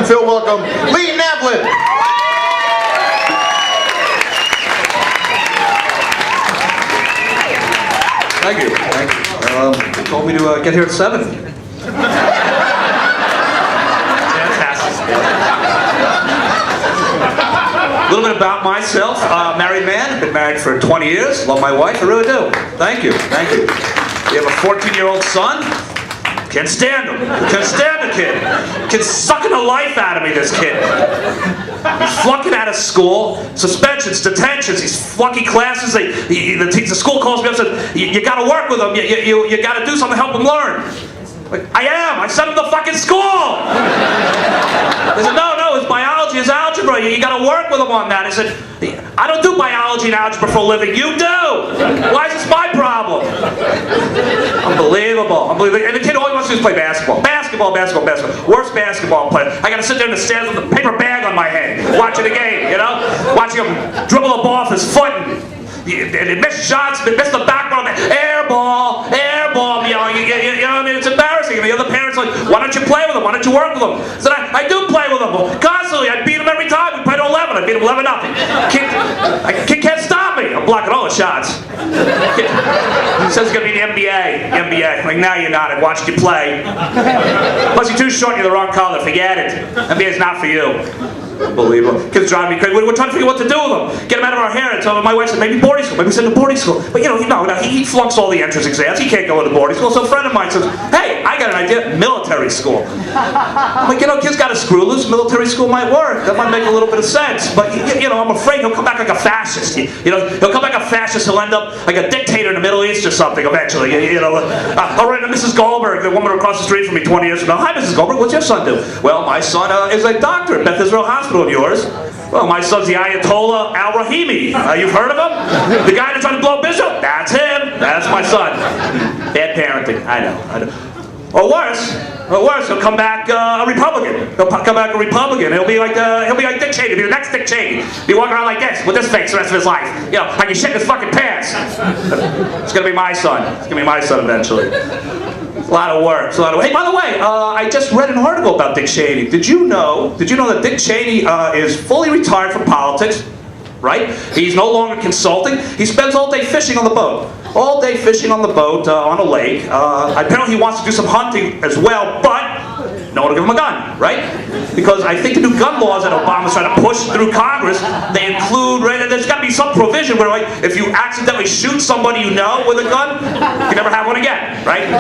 feel welcome, Lee Navlen. Thank you. Thank you. They told me to get here at 7. A little bit about myself. Married man. Been married for 20 years. Love my wife. I really do. Thank you. Thank you. We have a 14-year-old son. Can't stand him. Can't stand the kid. Kid's sucking the life out of me, this kid. He's flunking out of school. Suspensions, detentions, he's flunking classes. The school calls me up and says, you gotta work with him. You gotta do something to help him learn. Like, I am. I sent him to fucking school. They said, no, it's biology, it's algebra. You gotta work with him on that. I said, I don't do biology and algebra for a living. You do. Why is this my problem? Unbelievable. And the kid all he wants to do is play basketball. Basketball. Worst basketball player. I gotta sit there in the stands with a paper bag on my head, watching the game, you know? Watching him dribble the ball off his foot and miss shots, miss the backbone, air ball, you know what I mean? It's embarrassing. And the other parents are like, why don't you play with him? Why don't you work with him? I said, I do play with him. Constantly, I beat him every time. We played 11. I beat him 11-0. Kid can't stop me. I'm blocking all the shots. He says he's going to be in the NBA. I'm like, no, you're not. I watched you play. Plus, you're too short. You're the wrong color. Forget it. NBA's not for you. Unbelievable. Kids drive me crazy. We're trying to figure what to do with them. Get them out of our hair. And so my wife said, maybe boarding school. Maybe send him to boarding school. But you know, he flunks all the entrance exams. He can't go into boarding school. So a friend of mine says, hey, I got an idea. Military school. I'm like, kids got to screw loose. Military school might work. That might make a little bit of sense. But I'm afraid he'll come back like a fascist. He'll come back a fascist. He'll end up like a dictator in the Middle East or something eventually. All right, Mrs. Goldberg, the woman across the street from me 20 years ago. Hi, Mrs. Goldberg. What's your son do? Well, my son is a doctor at Beth Israel Hospital. And yours? Well, my son's the Ayatollah al-Rahimi. You've heard of him? The guy that tried to blow up Israel? That's him. That's my son. Bad parenting. I know. Or worse, he'll come back a Republican. He'll come back a Republican. He'll be like Dick Cheney. He'll be the next Dick Cheney. He'll be walking around like this, with this face the rest of his life. I can shit his fucking pants. It's gonna be my son. It's gonna be my son eventually. A lot of work. Hey, by the way, I just read an article about Dick Cheney. Did you know that Dick Cheney is fully retired from politics? Right? He's no longer consulting. He spends all day fishing on the boat. All day fishing on the boat on a lake. Apparently he wants to do some hunting as well, but no one will give him a gun, right? Because I think the new gun laws that Obama's trying to push through Congress, they include, right, there's got to be some provision where, like, if you accidentally shoot somebody you know with a gun, you can never have one again, right?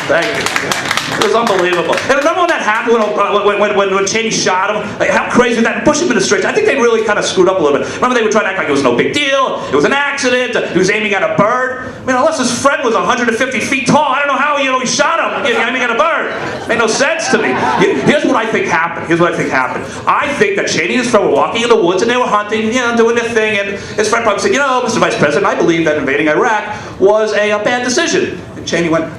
Thank you. It was unbelievable. And remember when that happened, when Cheney shot him? Like, how crazy was that? Bush administration, I think they really kind of screwed up a little bit. Remember they were trying to act like it was no big deal, it was an accident, he was aiming at a bird. I mean, unless his friend was 150 feet tall, I don't know how he shot him aiming at a bird. Made no sense to me. Here's what I think happened. I think that Cheney and his friend were walking in the woods and they were hunting, doing their thing, and his friend probably said, Mr. Vice President, I believe that invading Iraq was a bad decision. And Cheney went,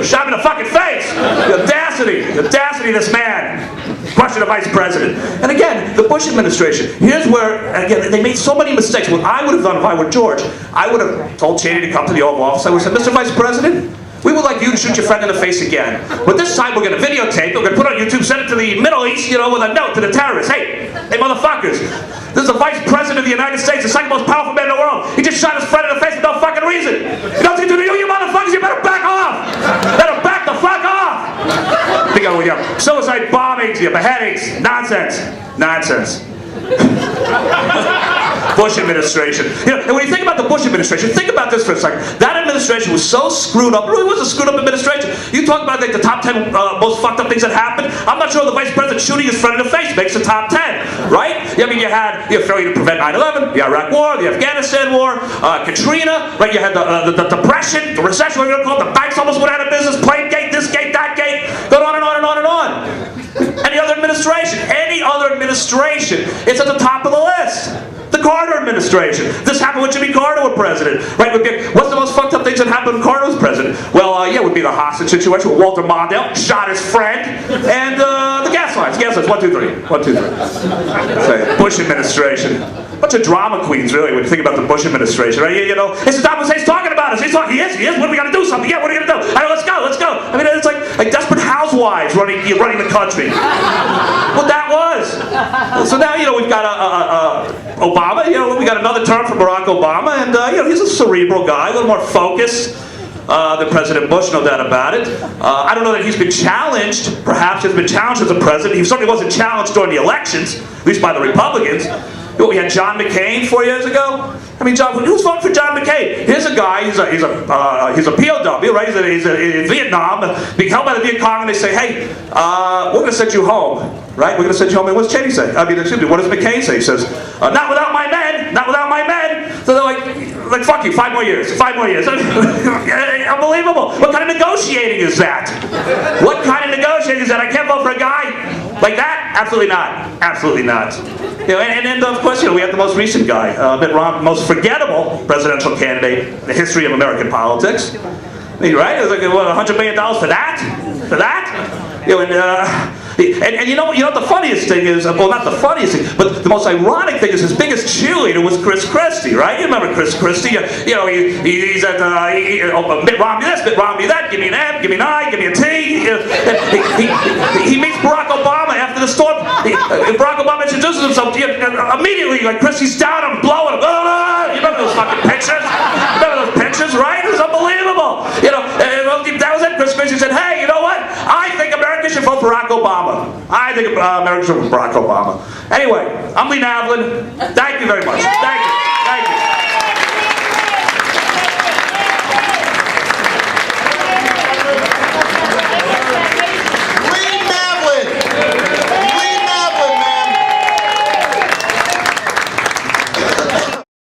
shot him in the fucking face! The audacity of this man! Question the Vice President. And again, the Bush administration, here's where, again, they made so many mistakes. What I would have done if I were George, I would have told Cheney to come to the Oval Office. I would have said, Mr. Vice President, we would like you to shoot your friend in the face again. But this time we're going to videotape, we're going to put it on YouTube, send it to the Middle East, with a note to the terrorists. Hey motherfuckers, this is the Vice President of the United States, the second most powerful man in the world. He just shot his friend in the face for no fucking reason. You know what you do to you motherfuckers? You better back off! Better back the fuck off! Think of your suicide bombings, your beheadings. Nonsense. Bush administration. And when you think about the Bush administration, think about this for a second. That administration was so screwed up. It really was a screwed up administration. You talk about like the top 10 most fucked up things that happened. I'm not sure the Vice President shooting his friend in the face makes the top 10, right? I mean, you had failure to prevent 9/11, the Iraq War, the Afghanistan War, Katrina, right? You had the Depression, the recession, whatever you call it. The banks almost went out of business. Plane gate, this gate, that gate, going on and on and on and on. Any other administration, it's at the top of the list. The Carter administration. This happened when Jimmy Carter was president. Right? What's the most fucked up things that happened when Carter was president? Well, yeah, it would be the hostage situation with Walter Mondale, shot his friend, and the gas lines. Gas lines, 1, 2, 3. 1, 2, 3. Say, Bush administration. Bunch of drama queens, really, when you think about the Bush administration, right? You know, it's Saddam Hussein's talking about us. He's talking. He is. What are we gonna do? Something? Yeah. What are we gonna do? All right, let's go. I mean, it's like desperate housewives running the country. What that was. So now, you know, we've got Obama. You know, we got another term for Barack Obama, and you know, he's a cerebral guy, a little more focused than President Bush, no doubt about it. I don't know that he's been challenged. Perhaps he's been challenged as a president. He certainly wasn't challenged during the elections, at least by the Republicans. We had John McCain 4 years ago. I mean, who's voting for John McCain? Here's a guy. He's a POW, right? He's in Vietnam, being held by the Viet Cong, and they say, hey, we're going to send you home, right? We're going to send you home. And what does Cheney say? I mean, excuse me. What does McCain say? He says, not without my men. Not without my men. So they're like, fuck you. 5 more years. 5 more years. Unbelievable. What kind of negotiating is that? What kind of negotiating is that? I can't vote for a guy like that? Absolutely not. Absolutely not. You know, and then of course, you know, we have the most recent guy, Mitt Romney, most forgettable presidential candidate in the history of American politics. Right? It was like, what, $100 million for that? For that? You know, and you know what the funniest thing is? Well, not the funniest thing, but the most ironic thing is his biggest cheerleader was Chris Christie, right? You remember Chris Christie? You know, he's at Mitt Romney this, Mitt Romney that. Give me an M, give me an I, give me a T. He meets Barack Obama after the storm. Barack Obama introduces himself immediately, like Christie's down and blowing him. You remember those fucking pictures? Remember those pictures, right? It was unbelievable. You know, that was it. Chris Christie said, "Hey, you know what? I think America should vote for Barack Obama. I think America should vote for Barack Obama." Anyway, I'm Lee Navlen. Thank you very much. Thank you.